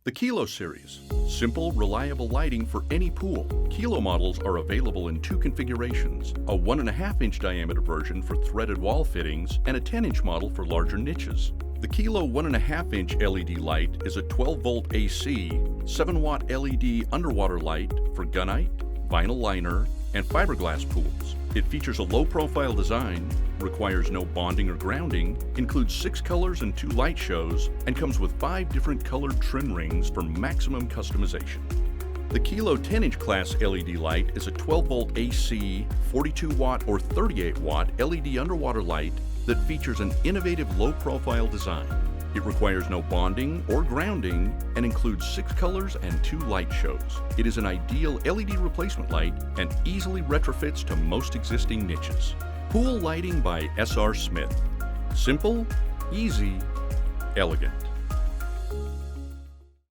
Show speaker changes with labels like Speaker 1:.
Speaker 1: The kēlo series. Simple, reliable lighting for any pool. Kēlo models are available in 2 configurations, a 1.5-inch diameter version for threaded wall fittings and a 10-inch model for larger niches. The kēlo 1.5-inch LED light is a 12-volt AC, 7-watt LED underwater light for gunite, vinyl liner, and fiberglass pools. It features a low-profile design, requires no bonding or grounding, includes 6 colors and 2 light shows, and comes with 5 different colored trim rings for maximum customization. The kēlo 10-inch class LED light is a 12-volt AC, 42-watt or 38-watt LED underwater light that features an innovative low-profile design. It requires no bonding or grounding and includes 6 colors and 2 light shows. It is an ideal LED replacement light and easily retrofits to most existing niches. Pool lighting by S.R.Smith. Simple, easy, elegant.